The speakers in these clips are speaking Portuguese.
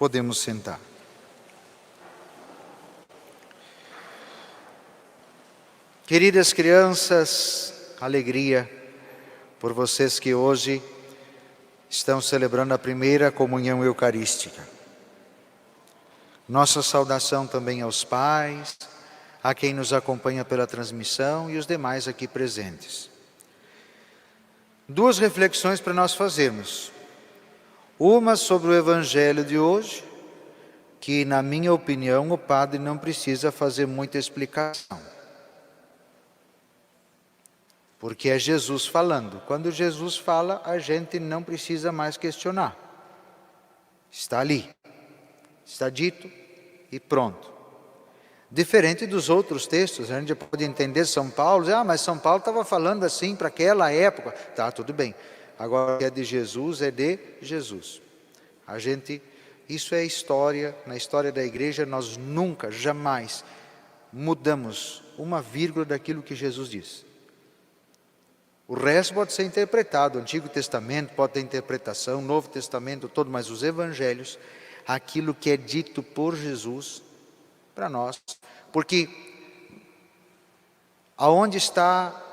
Podemos sentar. Queridas crianças, alegria por vocês que hoje estão celebrando a primeira comunhão eucarística. Nossa saudação também aos pais, a quem nos acompanha pela transmissão e os demais aqui presentes. Duas reflexões para nós fazermos. Uma sobre o Evangelho de hoje, que na minha opinião o padre não precisa fazer muita explicação. Porque é Jesus falando. Quando Jesus fala, a gente não precisa mais questionar. Está ali, está dito e pronto. Diferente dos outros textos, a gente pode entender São Paulo, mas São Paulo estava falando assim para aquela época. Tá, tudo bem. Agora, o que é de Jesus é de Jesus. Isso é história, na história da igreja nós nunca, jamais mudamos uma vírgula daquilo que Jesus diz. O resto pode ser interpretado, o Antigo Testamento pode ter interpretação, o Novo Testamento todo, mas os Evangelhos, aquilo que é dito por Jesus para nós, porque aonde está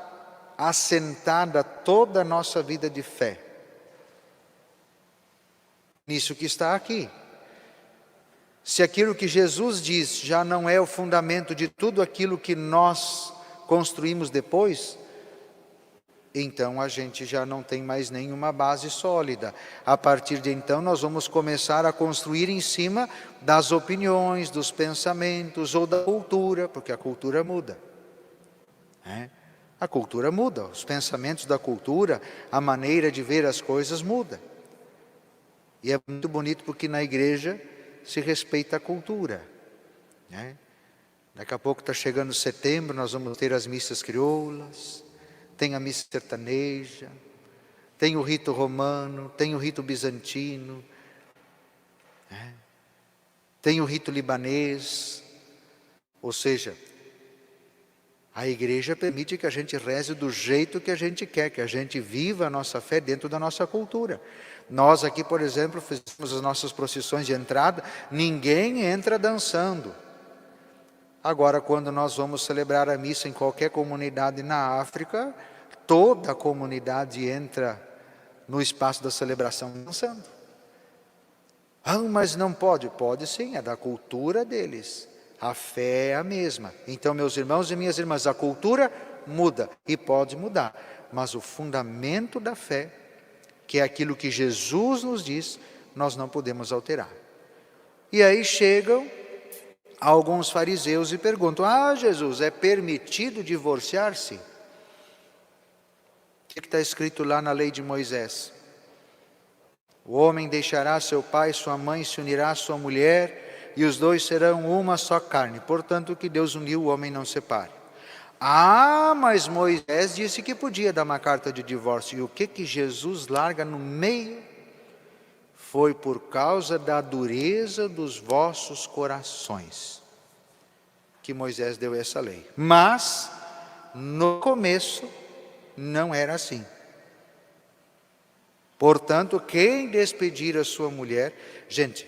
assentada toda a nossa vida de fé? Nisso que está aqui. Se aquilo que Jesus diz já não é o fundamento de tudo aquilo que nós construímos depois, então a gente já não tem mais nenhuma base sólida. A partir de então nós vamos começar a construir em cima das opiniões, dos pensamentos ou da cultura, porque a cultura muda. A cultura muda, os pensamentos da cultura, a maneira de ver as coisas muda. E é muito bonito porque na igreja se respeita a cultura. Daqui a pouco está chegando setembro, nós vamos ter as missas crioulas, tem a missa sertaneja, tem o rito romano, tem o rito bizantino, tem o rito libanês. Ou seja, a igreja permite que a gente reze do jeito que a gente quer, que a gente viva a nossa fé dentro da nossa cultura. Nós aqui, por exemplo, fizemos as nossas procissões de entrada, ninguém entra dançando. Agora, quando nós vamos celebrar a missa em qualquer comunidade na África, toda a comunidade entra no espaço da celebração dançando. Mas não pode? Pode sim, é da cultura deles. A fé é a mesma. Então, meus irmãos e minhas irmãs, a cultura muda e pode mudar. Mas o fundamento da fé, que é aquilo que Jesus nos diz, nós não podemos alterar. E aí chegam alguns fariseus e perguntam: Jesus, é permitido divorciar-se? O que está escrito lá na lei de Moisés? O homem deixará seu pai e sua mãe, se unirá à sua mulher, e os dois serão uma só carne. Portanto, o que Deus uniu, o homem não separe. Mas Moisés disse que podia dar uma carta de divórcio. E o que Jesus larga no meio? Foi por causa da dureza dos vossos corações que Moisés deu essa lei. Mas, no começo, não era assim. Portanto, quem despedir a sua mulher... Gente,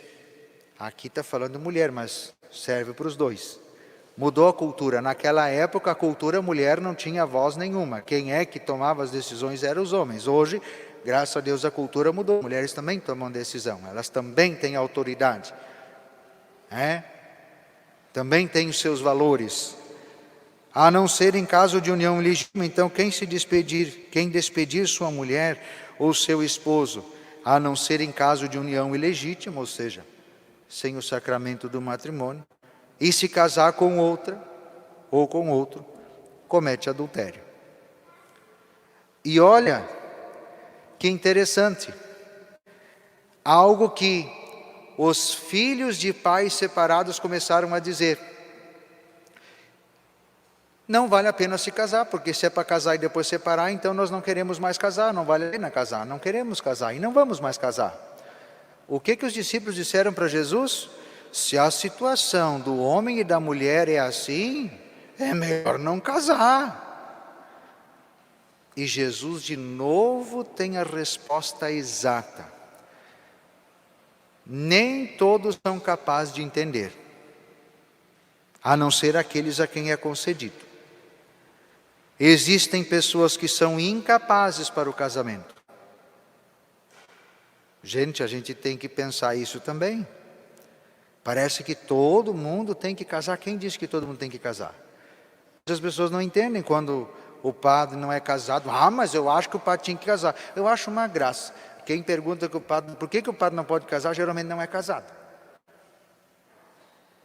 aqui está falando mulher, mas serve para os dois. Mudou a cultura. Naquela época, a cultura mulher não tinha voz nenhuma. Quem é que tomava as decisões eram os homens. Hoje, graças a Deus, a cultura mudou. Mulheres também tomam decisão. Elas também têm autoridade. Também têm os seus valores. A não ser em caso de união ilegítima. Então, quem despedir sua mulher ou seu esposo, a não ser em caso de união ilegítima, ou seja, sem o sacramento do matrimônio, e se casar com outra ou com outro, comete adultério. E olha que interessante, algo que os filhos de pais separados começaram a dizer: não vale a pena se casar, porque se é para casar e depois separar, então nós não queremos mais casar, não vale a pena casar, não queremos casar e não vamos mais casar. O que os discípulos disseram para Jesus? Se a situação do homem e da mulher é assim, é melhor não casar. E Jesus de novo tem a resposta exata. nem todos são capazes de entender, a não ser aqueles a quem é concedido. Existem pessoas que são incapazes para o casamento. Gente, a gente tem que pensar isso também. Parece que todo mundo tem que casar. Quem disse que todo mundo tem que casar? As pessoas não entendem quando o padre não é casado. Ah, mas eu acho que o padre tinha que casar. Eu acho uma graça. Quem pergunta que o padre, por que o padre não pode casar, geralmente não é casado.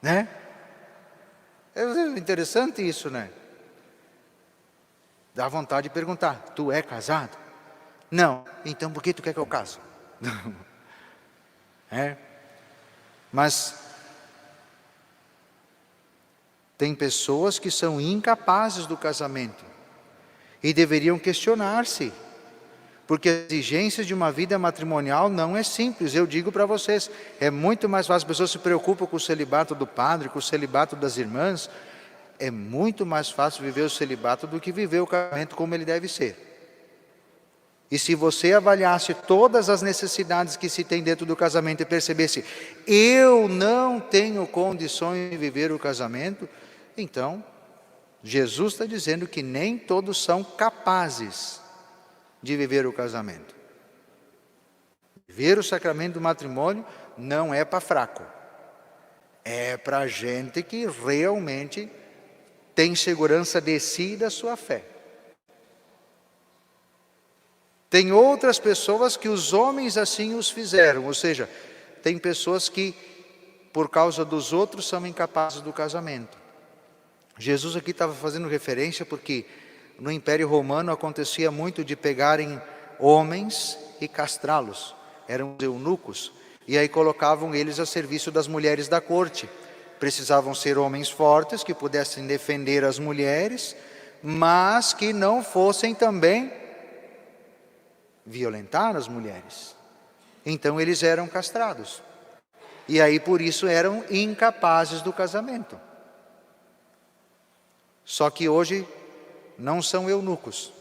Né? É interessante isso, né? Dá vontade de perguntar, tu é casado? Não. Então por que tu quer que eu case? Mas tem pessoas que são incapazes do casamento e deveriam questionar-se, porque as exigências de uma vida matrimonial não é simples. Eu digo para vocês, é muito mais fácil. As pessoas se preocupam com o celibato do padre, com o celibato das irmãs. É muito mais fácil viver o celibato do que viver o casamento como ele deve ser. E se você avaliasse todas as necessidades que se tem dentro do casamento e percebesse, eu não tenho condições de viver o casamento, então Jesus está dizendo que nem todos são capazes de viver o casamento. Viver o sacramento do matrimônio não é para fraco. É para gente que realmente tem segurança de si e da sua fé. Tem outras pessoas que os homens assim os fizeram, ou seja, tem pessoas que por causa dos outros são incapazes do casamento. Jesus aqui estava fazendo referência porque no Império Romano acontecia muito de pegarem homens e castrá-los. Eram eunucos, e aí colocavam eles a serviço das mulheres da corte. Precisavam ser homens fortes, que pudessem defender as mulheres, mas que não fossem também violentar as mulheres. Então eles eram castrados. E aí por isso eram incapazes do casamento. Só que hoje não são eunucos.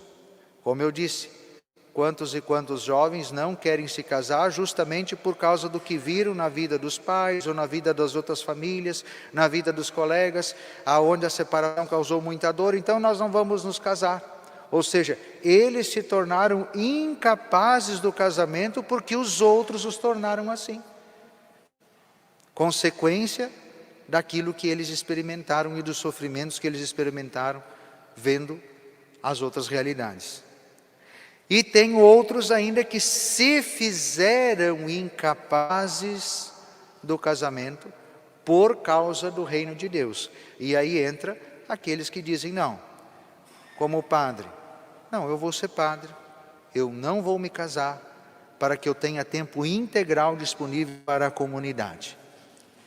Como eu disse, quantos e quantos jovens não querem se casar justamente por causa do que viram na vida dos pais ou na vida das outras famílias, na vida dos colegas, aonde a separação causou muita dor, então nós não vamos nos casar. Ou seja, eles se tornaram incapazes do casamento porque os outros os tornaram assim. Consequência daquilo que eles experimentaram e dos sofrimentos que eles experimentaram vendo as outras realidades. E tem outros ainda que se fizeram incapazes do casamento por causa do reino de Deus. E aí entra aqueles que dizem, não, como padre, não, eu vou ser padre, eu não vou me casar, para que eu tenha tempo integral disponível para a comunidade,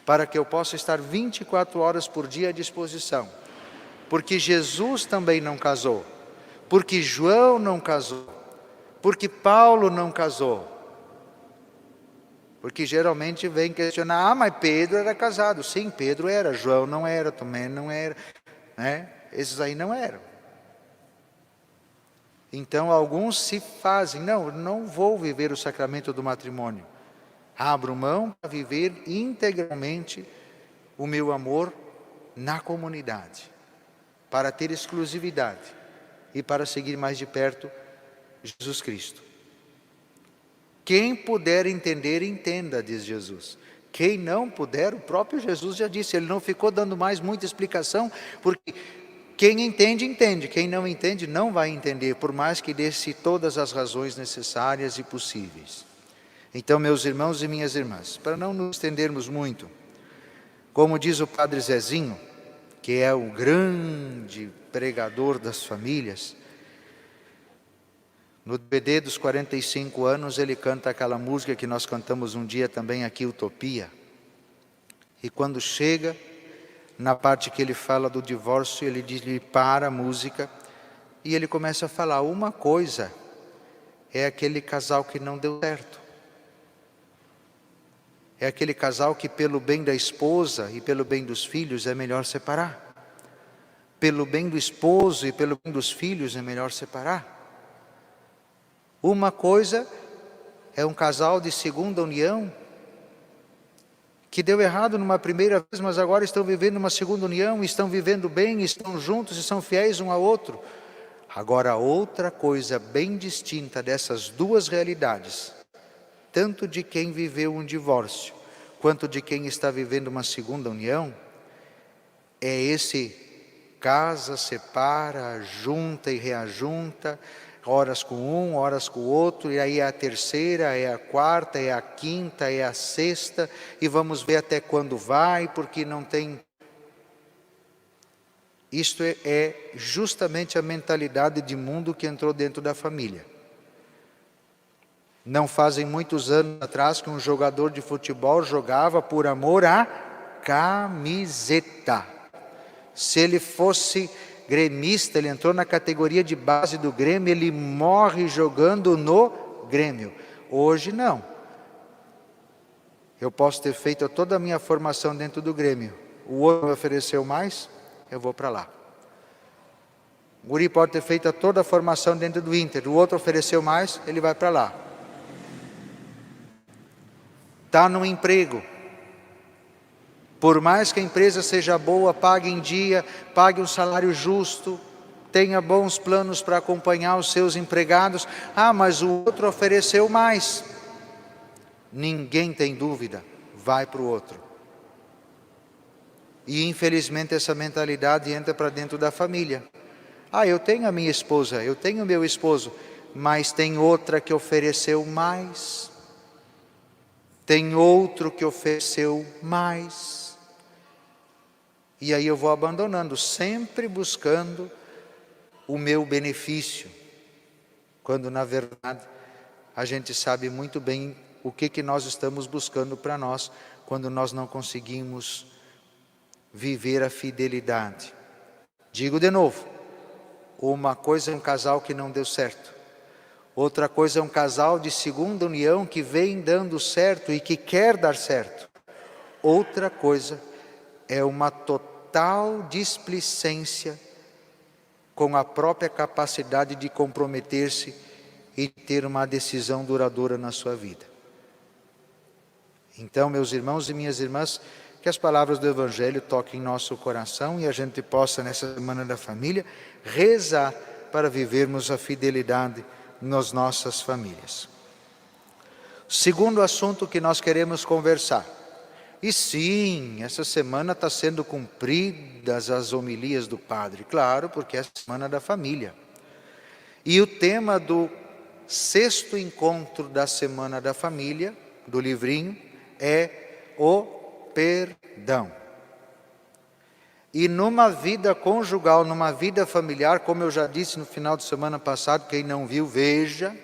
para que eu possa estar 24 horas por dia à disposição, porque Jesus também não casou, porque João não casou, porque Paulo não casou, porque geralmente vem questionar, mas Pedro era casado. Sim, Pedro era, João não era, Tomé não era, né? Esses aí não eram. Então alguns se fazem, não vou viver o sacramento do matrimônio, abro mão para viver integralmente o meu amor na comunidade, para ter exclusividade e para seguir mais de perto Jesus Cristo. Quem puder entender, entenda, diz Jesus. Quem não puder, o próprio Jesus já disse, ele não ficou dando mais muita explicação, porque quem entende, entende. Quem não entende, não vai entender, por mais que dê-se todas as razões necessárias e possíveis. Então, meus irmãos e minhas irmãs, para não nos estendermos muito, como diz o Padre Zezinho, que é o grande pregador das famílias, no DVD dos 45 anos, ele canta aquela música que nós cantamos um dia também aqui, Utopia. E quando chega na parte que ele fala do divórcio, ele diz, ele para a música e ele começa a falar, uma coisa é aquele casal que não deu certo. É aquele casal que pelo bem da esposa e pelo bem dos filhos é melhor separar. Pelo bem do esposo e pelo bem dos filhos é melhor separar. Uma coisa é um casal de segunda união, que deu errado numa primeira vez, mas agora estão vivendo uma segunda união, estão vivendo bem, estão juntos e são fiéis um ao outro. Agora, outra coisa bem distinta dessas duas realidades, tanto de quem viveu um divórcio, quanto de quem está vivendo uma segunda união, é esse casa, separa, junta e reajunta, horas com um, horas com o outro, e aí é a terceira, é a quarta, é a quinta, é a sexta, e vamos ver até quando vai, porque não tem... Isto é justamente a mentalidade de mundo que entrou dentro da família. Não fazem muitos anos atrás que um jogador de futebol jogava por amor à camiseta. Se ele fosse gremista, ele entrou na categoria de base do Grêmio, ele morre jogando no Grêmio. Hoje não. Eu posso ter feito toda a minha formação dentro do Grêmio. O outro me ofereceu mais, eu vou para lá. O guri pode ter feito toda a formação dentro do Inter, o outro ofereceu mais, ele vai para lá. Está no emprego. Por mais que a empresa seja boa, pague em dia, pague um salário justo, tenha bons planos para acompanhar os seus empregados. Ah, mas o outro ofereceu mais. Ninguém tem dúvida, vai para o outro. E infelizmente essa mentalidade entra para dentro da família. Ah, eu tenho a minha esposa, eu tenho o meu esposo, mas tem outra que ofereceu mais. Tem outro que ofereceu mais. E aí eu vou abandonando, sempre buscando o meu benefício. Quando na verdade a gente sabe muito bem o que nós estamos buscando para nós, quando nós não conseguimos viver a fidelidade. Digo de novo, uma coisa é um casal que não deu certo. Outra coisa é um casal de segunda união que vem dando certo e que quer dar certo. Outra coisa é uma total displicência com a própria capacidade de comprometer-se e ter uma decisão duradoura na sua vida. Então, meus irmãos e minhas irmãs, que as palavras do Evangelho toquem em nosso coração e a gente possa, nessa Semana da Família, rezar para vivermos a fidelidade nas nossas famílias. Segundo assunto que nós queremos conversar. E sim, essa semana está sendo cumpridas as homilias do Padre, claro, porque é a Semana da Família. E o tema do 6º encontro da Semana da Família, do livrinho, é o perdão. E numa vida conjugal, numa vida familiar, como eu já disse no final de semana passado, quem não viu, veja,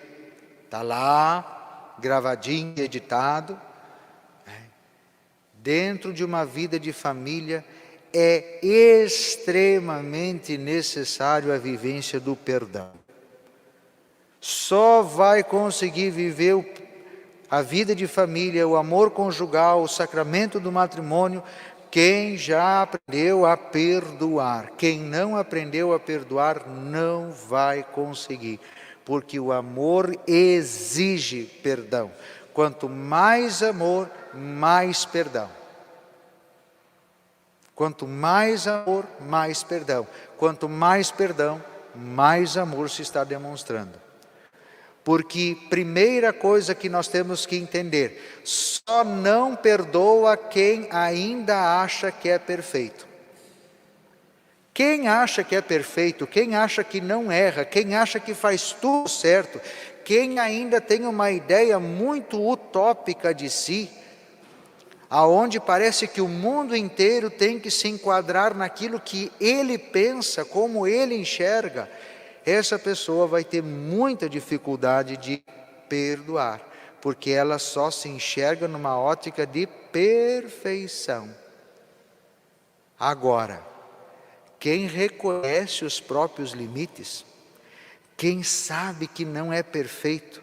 está lá, gravadinho, editado. Dentro de uma vida de família, é extremamente necessário a vivência do perdão. Só vai conseguir viver a vida de família, o amor conjugal, o sacramento do matrimônio, quem já aprendeu a perdoar. Quem não aprendeu a perdoar não vai conseguir, porque o amor exige perdão. Quanto mais amor, mais perdão. Quanto mais amor, mais perdão. Quanto mais perdão, mais amor se está demonstrando. Porque primeira coisa que nós temos que entender, só não perdoa quem ainda acha que é perfeito. Quem acha que é perfeito, quem acha que não erra, quem acha que faz tudo certo, quem ainda tem uma ideia muito utópica de si, aonde parece que o mundo inteiro tem que se enquadrar naquilo que ele pensa, como ele enxerga, essa pessoa vai ter muita dificuldade de perdoar, porque ela só se enxerga numa ótica de perfeição. Agora, quem reconhece os próprios limites, quem sabe que não é perfeito,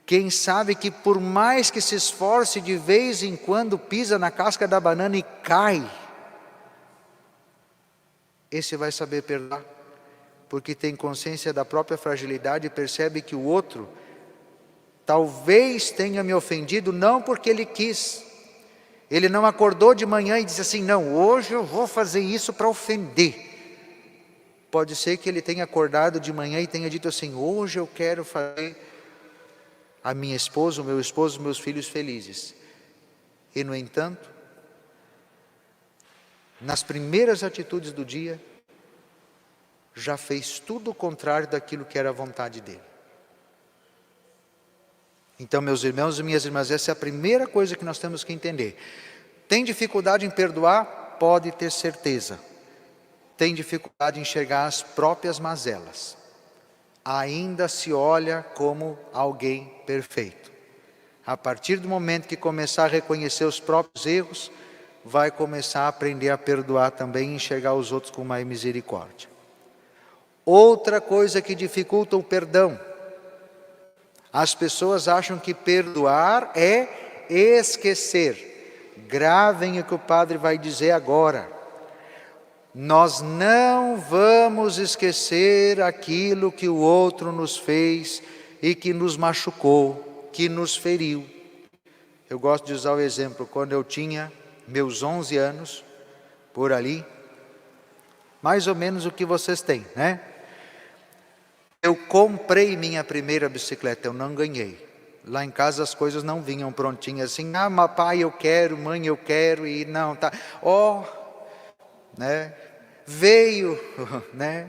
quem sabe que por mais que se esforce, de vez em quando pisa na casca da banana e cai, esse vai saber perdoar, porque tem consciência da própria fragilidade e percebe que o outro talvez tenha me ofendido não porque ele quis, Ele não acordou de manhã e disse assim, não, hoje eu vou fazer isso para ofender. Pode ser que ele tenha acordado de manhã e tenha dito assim, hoje eu quero fazer a minha esposa, o meu esposo, os meus filhos felizes. E no entanto, nas primeiras atitudes do dia, já fez tudo o contrário daquilo que era a vontade dele. Então, meus irmãos e minhas irmãs, essa é a primeira coisa que nós temos que entender. Tem dificuldade em perdoar? Pode ter certeza. Tem dificuldade em enxergar as próprias mazelas. Ainda se olha como alguém perfeito. A partir do momento que começar a reconhecer os próprios erros, vai começar a aprender a perdoar também e enxergar os outros com mais misericórdia. Outra coisa que dificulta o perdão. As pessoas acham que perdoar é esquecer. Gravem o que o padre vai dizer agora. Nós não vamos esquecer aquilo que o outro nos fez e que nos machucou, que nos feriu. Eu gosto de usar o exemplo, quando eu tinha meus 11 anos, por ali, mais ou menos o que vocês têm, né? Eu comprei minha primeira bicicleta, eu não ganhei. Lá em casa as coisas não vinham prontinhas assim, pai eu quero, mãe eu quero, e não, tá, né? Veio, né?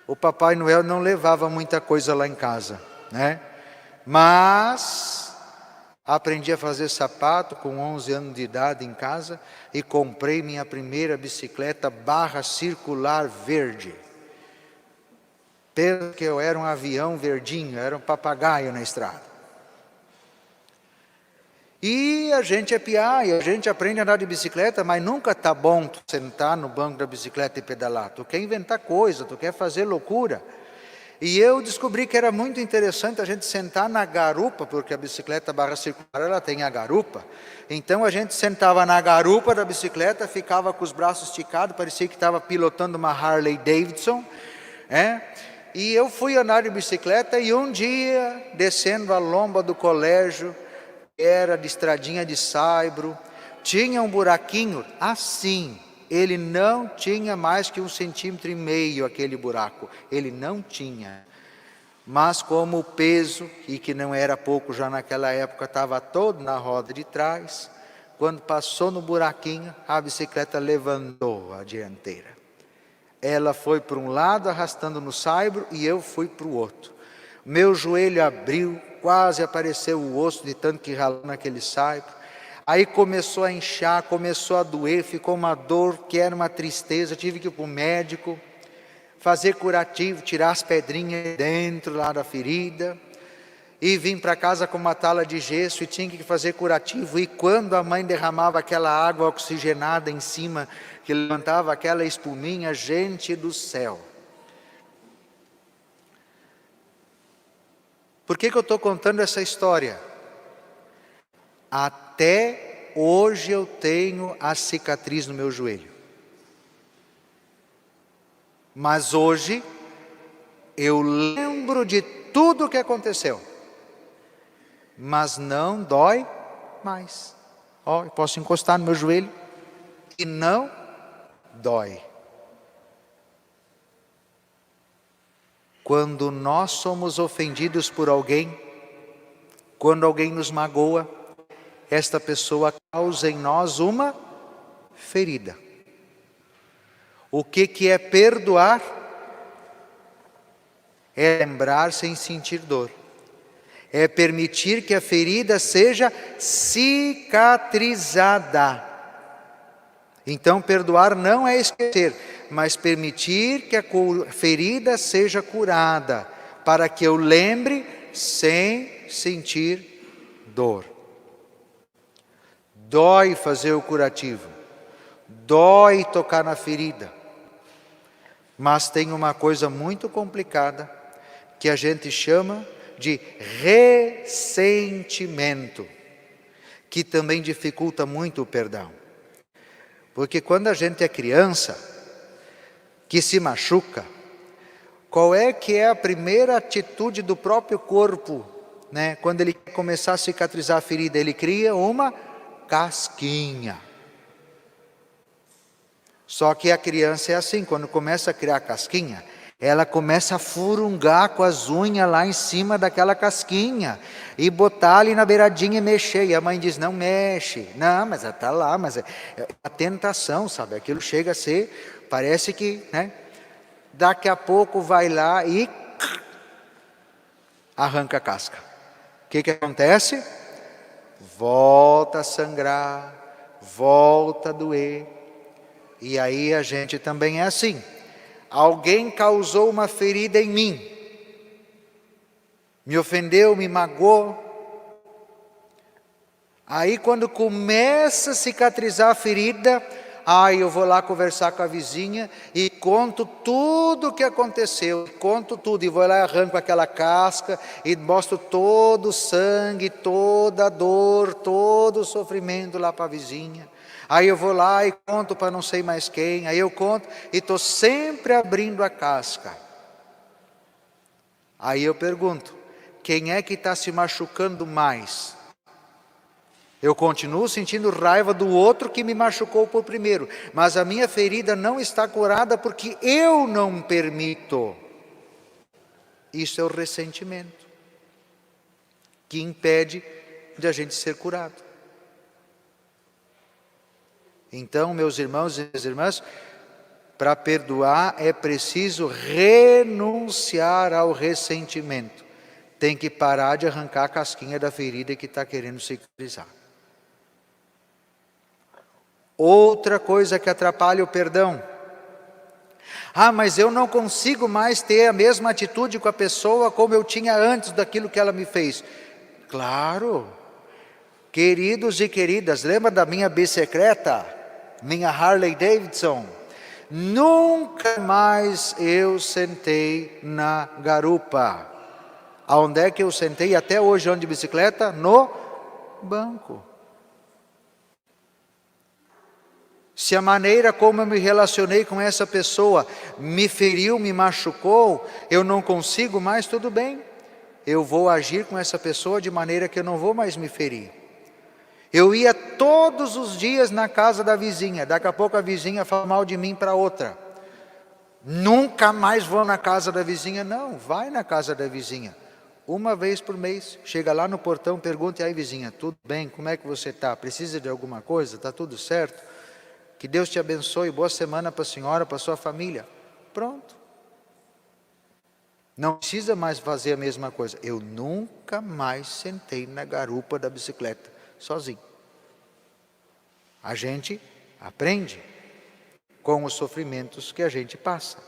O Papai Noel não levava muita coisa lá em casa, né? Mas aprendi a fazer sapato com 11 anos de idade em casa e comprei minha primeira bicicleta barra circular verde. Porque eu era um avião verdinho, era um papagaio na estrada. E a gente é piá, e a gente aprende a andar de bicicleta, mas nunca está bom tu sentar no banco da bicicleta e pedalar. Tu quer inventar coisa, tu quer fazer loucura. E eu descobri que era muito interessante a gente sentar na garupa, porque a bicicleta barra circular, ela tem a garupa. Então a gente sentava na garupa da bicicleta, ficava com os braços esticados, parecia que estava pilotando uma Harley Davidson, E eu fui andar de bicicleta e um dia, descendo a lomba do colégio, era de estradinha de saibro, tinha um buraquinho assim, ele não tinha mais que 1,5 cm aquele buraco, ele não tinha. Mas como o peso, e que não era pouco já naquela época, estava todo na roda de trás, quando passou no buraquinho, a bicicleta levantou a dianteira. Ela foi para um lado arrastando no saibro e eu fui para o outro. Meu joelho abriu, quase apareceu o osso de tanto que ralou naquele saibro. Aí começou a inchar, começou a doer, ficou uma dor que era uma tristeza. Tive que ir para o médico, fazer curativo, tirar as pedrinhas dentro lá da ferida. E vim para casa com uma tala de gesso e tinha que fazer curativo. E quando a mãe derramava aquela água oxigenada em cima, que levantava aquela espuminha, gente do céu. Por que eu estou contando essa história? Até hoje eu tenho a cicatriz no meu joelho. Mas hoje eu lembro de tudo o que aconteceu. Mas não dói mais. Eu posso encostar no meu joelho e não dói. Quando nós somos ofendidos por alguém, quando alguém nos magoa, esta pessoa causa em nós uma ferida. O que é perdoar? É lembrar sem sentir dor. É permitir que a ferida seja cicatrizada. Então, perdoar não é esquecer, mas permitir que a ferida seja curada, para que eu lembre sem sentir dor. Dói fazer o curativo, dói tocar na ferida, mas tem uma coisa muito complicada, que a gente chama de ressentimento, que também dificulta muito o perdão. Porque quando a gente é criança, que se machuca, qual é que é a primeira atitude do próprio corpo, né? Quando ele começar a cicatrizar a ferida, ele cria uma casquinha. Só que a criança é assim, quando começa a criar casquinha, ela começa a furungar com as unhas lá em cima daquela casquinha, e botar ali na beiradinha e mexer, e a mãe diz, não mexe, não, mas ela está lá, mas é a tentação, sabe, aquilo chega a ser, parece que, né, daqui a pouco vai lá e arranca a casca. O que acontece? Volta a sangrar, volta a doer, e aí a gente também é assim. Alguém causou uma ferida em mim, me ofendeu, me magoou. Aí quando começa a cicatrizar a ferida, eu vou lá conversar com a vizinha e conto tudo o que aconteceu, conto tudo, e vou lá e arranco aquela casca e mostro todo o sangue, toda a dor, todo o sofrimento lá para a vizinha. Aí eu vou lá e conto para não sei mais quem, aí eu conto e estou sempre abrindo a casca. Aí eu pergunto, quem é que está se machucando mais? Eu continuo sentindo raiva do outro que me machucou por primeiro, mas a minha ferida não está curada porque eu não permito. Isso é o ressentimento que impede de a gente ser curado. Então, meus irmãos e minhas irmãs, para perdoar é preciso renunciar ao ressentimento. Tem que parar de arrancar a casquinha da ferida que está querendo cicatrizar. Outra coisa que atrapalha o perdão. Mas eu não consigo mais ter a mesma atitude com a pessoa como eu tinha antes daquilo que ela me fez. Claro, queridos e queridas, lembra da minha bicicleta? Minha Harley Davidson? Nunca mais eu sentei na garupa. Aonde é que eu sentei até hoje ando de bicicleta? No banco. Se a maneira como eu me relacionei com essa pessoa me feriu, me machucou, eu não consigo mais, tudo bem. Eu vou agir com essa pessoa de maneira que eu não vou mais me ferir. Eu ia todos os dias na casa da vizinha, daqui a pouco a vizinha fala mal de mim para outra. Nunca mais vou na casa da vizinha. Não, vai na casa da vizinha. Uma vez por mês, chega lá no portão, pergunta, e aí vizinha, tudo bem? Como é que você está? Precisa de alguma coisa? Está tudo certo? Que Deus te abençoe, boa semana para a senhora, para a sua família. Pronto. Não precisa mais fazer a mesma coisa. Eu nunca mais sentei na garupa da bicicleta, sozinho. A gente aprende com os sofrimentos que a gente passa.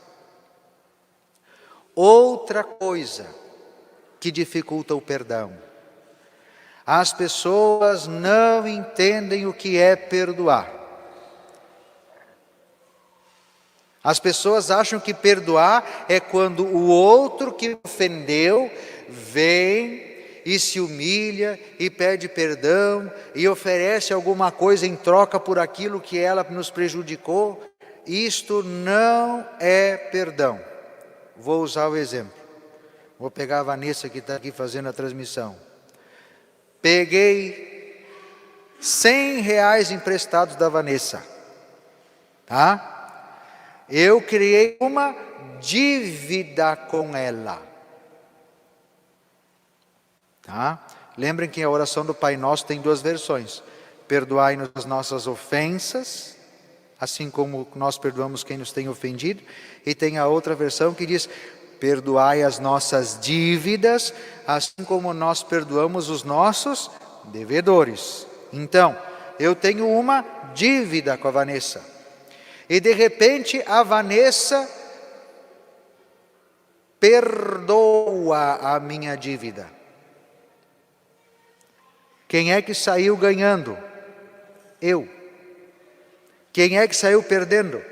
Outra coisa que dificulta o perdão. As pessoas não entendem o que é perdoar. As pessoas acham que perdoar é quando o outro que ofendeu vem e se humilha e pede perdão e oferece alguma coisa em troca por aquilo que ela nos prejudicou. Isto não é perdão. Vou usar o exemplo. Vou pegar a Vanessa que está aqui fazendo a transmissão. Peguei R$100 emprestados da Vanessa. Tá? Eu criei uma dívida com ela. Tá? Lembrem que a oração do Pai Nosso tem duas versões. Perdoai-nos as nossas ofensas, assim como nós perdoamos quem nos tem ofendido. E tem a outra versão que diz, perdoai as nossas dívidas, assim como nós perdoamos os nossos devedores. Então, eu tenho uma dívida com a Vanessa. E de repente a Vanessa perdoa a minha dívida. Quem é que saiu ganhando? Eu. Quem é que saiu perdendo?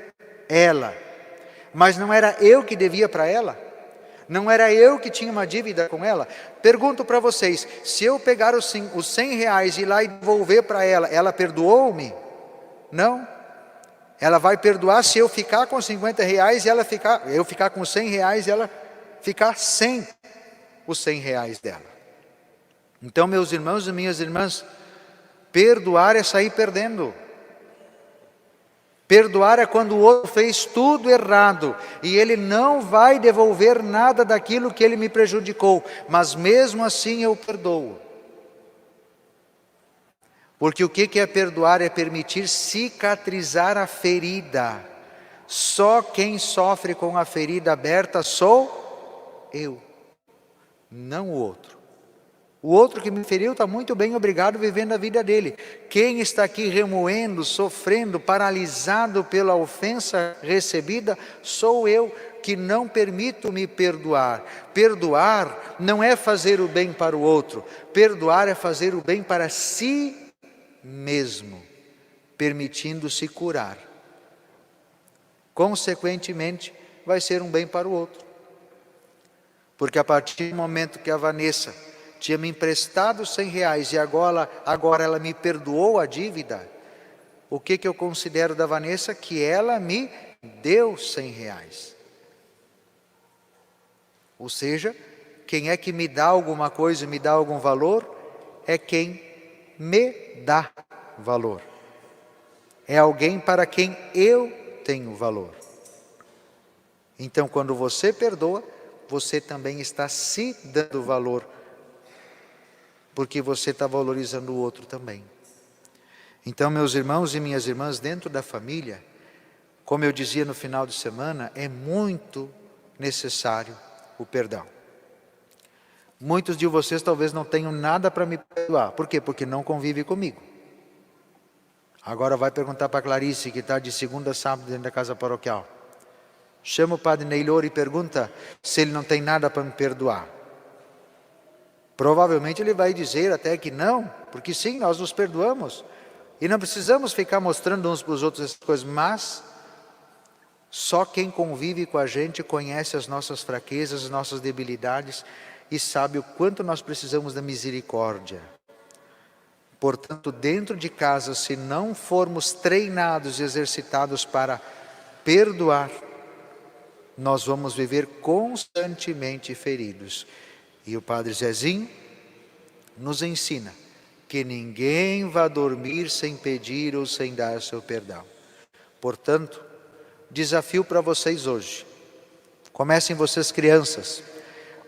Ela. Mas não era eu que devia para ela? Não era eu que tinha uma dívida com ela? Pergunto para vocês, se eu pegar os R$100 e ir lá e devolver para ela, ela perdoou-me? Não. Ela vai perdoar se eu ficar com R$50 e eu ficar com R$100 e ela ficar sem os R$100 dela. Então, meus irmãos e minhas irmãs, Perdoar é sair perdendo. Perdoar é quando o outro fez tudo errado e ele não vai devolver nada daquilo que ele me prejudicou, mas mesmo assim eu perdoo. Porque o que é perdoar? É permitir cicatrizar a ferida. Só quem sofre com a ferida aberta sou eu, não o outro. O outro que me feriu está muito bem, obrigado, vivendo a vida dele. Quem está aqui remoendo, sofrendo, paralisado pela ofensa recebida, sou eu, que não permito me perdoar. Perdoar não é fazer o bem para o outro. Perdoar é fazer o bem para si mesmo, permitindo-se curar. Consequentemente, vai ser um bem para o outro. Porque a partir do momento que a Vanessa tinha me emprestado R$100 e agora ela me perdoou a dívida, o que eu considero da Vanessa? Que ela me deu R$100. Ou seja, quem é que me dá alguma coisa, me dá algum valor? É quem me dá valor. É alguém para quem eu tenho valor. Então, quando você perdoa, você também está se dando valor, porque você está valorizando o outro também. Então, meus irmãos e minhas irmãs, dentro da família, como eu dizia no final de semana, é muito necessário o perdão. Muitos de vocês talvez não tenham nada para me perdoar. Por quê? Porque não convive comigo. Agora vai perguntar para a Clarice, que está de segunda a sábado dentro da casa paroquial. Chama o padre Neylor e pergunta se ele não tem nada para me perdoar. Provavelmente ele vai dizer até que não, porque sim, nós nos perdoamos. E não precisamos ficar mostrando uns para os outros essas coisas, mas só quem convive com a gente conhece as nossas fraquezas, as nossas debilidades e sabe o quanto nós precisamos da misericórdia. Portanto, dentro de casa, se não formos treinados e exercitados para perdoar, nós vamos viver constantemente feridos. E o Padre Zezinho nos ensina que ninguém vai dormir sem pedir ou sem dar seu perdão. Portanto, desafio para vocês hoje. Comecem vocês crianças,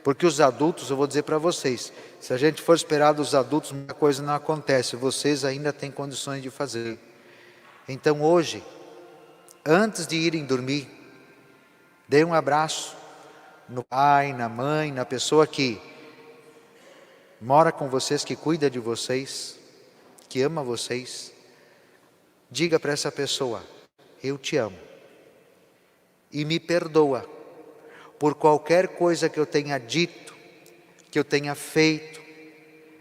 porque os adultos, eu vou dizer para vocês, se a gente for esperar dos adultos, muita coisa não acontece, vocês ainda têm condições de fazer. Então hoje, antes de irem dormir, dê um abraço no pai, na mãe, na pessoa que mora com vocês, que cuida de vocês, que ama vocês. Diga para essa pessoa: eu te amo e me perdoa por qualquer coisa que eu tenha dito, que eu tenha feito,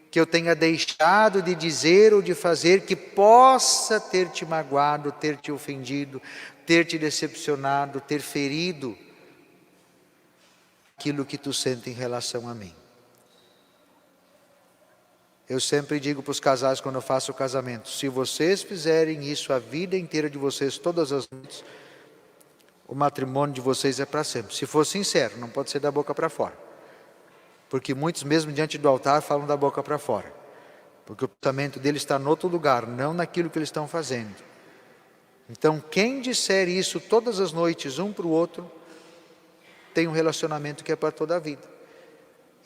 que eu tenha deixado de dizer ou de fazer, que possa ter te magoado, ter te ofendido, ter te decepcionado, ter ferido aquilo que tu sente em relação a mim. Eu sempre digo para os casais quando eu faço o casamento: se vocês fizerem isso a vida inteira de vocês, todas as noites, o matrimônio de vocês é para sempre. Se for sincero, não pode ser da boca para fora. Porque muitos mesmo diante do altar falam da boca para fora. Porque o pensamento deles está em outro lugar, não naquilo que eles estão fazendo. Então quem disser isso todas as noites um para o outro, tem um relacionamento que é para toda a vida.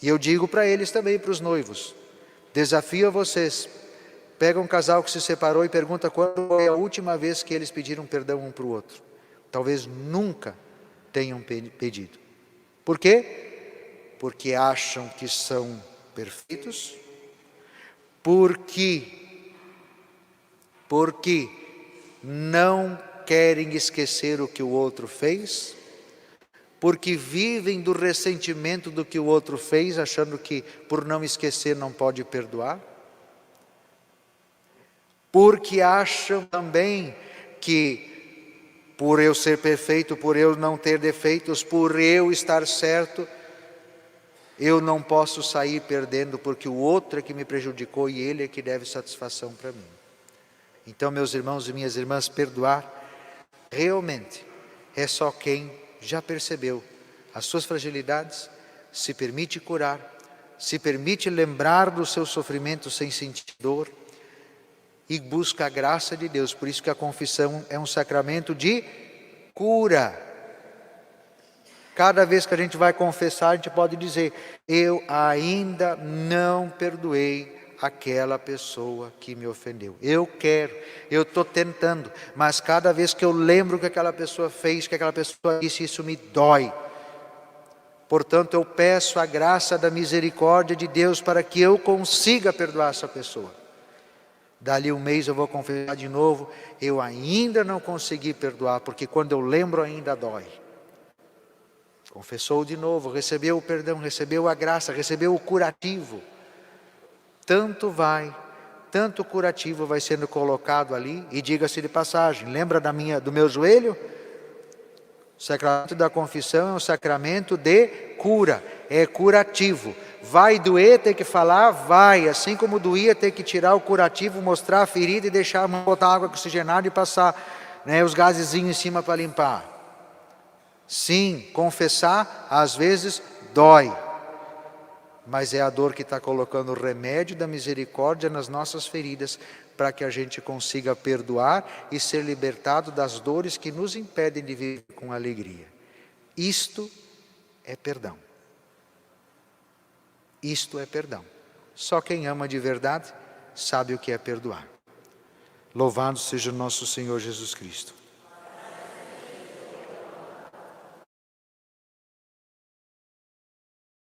E eu digo para eles também, para os noivos, desafio a vocês, pega um casal que se separou e pergunta quando foi a última vez que eles pediram perdão um para o outro. Talvez nunca tenham pedido. Por quê? Porque acham que são perfeitos, porque não querem esquecer o que o outro fez, porque vivem do ressentimento do que o outro fez, achando que por não esquecer não pode perdoar, porque acham também que por eu ser perfeito, por eu não ter defeitos, por eu estar certo, eu não posso sair perdendo, porque o outro é que me prejudicou e ele é que deve satisfação para mim. Então, meus irmãos e minhas irmãs, perdoar realmente é só quem já percebeu as suas fragilidades, se permite curar, se permite lembrar do seu sofrimento sem sentir dor, e busca a graça de Deus. Por isso que a confissão é um sacramento de cura. Cada vez que a gente vai confessar, a gente pode dizer: eu ainda não perdoei aquela pessoa que me ofendeu. Eu quero, eu estou tentando, mas cada vez que eu lembro o que aquela pessoa fez, que aquela pessoa disse, isso me dói. Portanto, eu peço a graça da misericórdia de Deus para que eu consiga perdoar essa pessoa. Dali um mês eu vou confessar de novo: eu ainda não consegui perdoar, porque quando eu lembro ainda dói. Confessou de novo, recebeu o perdão, recebeu a graça, recebeu o curativo. Tanto curativo vai sendo colocado ali. E diga-se de passagem, lembra do meu joelho? O sacramento da confissão é um sacramento de cura, é curativo. Vai doer, ter que falar? Vai. Assim como doía, ter que tirar o curativo, mostrar a ferida e deixar botar água oxigenada e passar, os gasezinhos em cima para limpar. Sim, confessar às vezes dói, mas é a dor que está colocando o remédio da misericórdia nas nossas feridas, para que a gente consiga perdoar e ser libertado das dores que nos impedem de viver com alegria. Isto é perdão. Isto é perdão. Só quem ama de verdade sabe o que é perdoar. Louvado seja o nosso Senhor Jesus Cristo.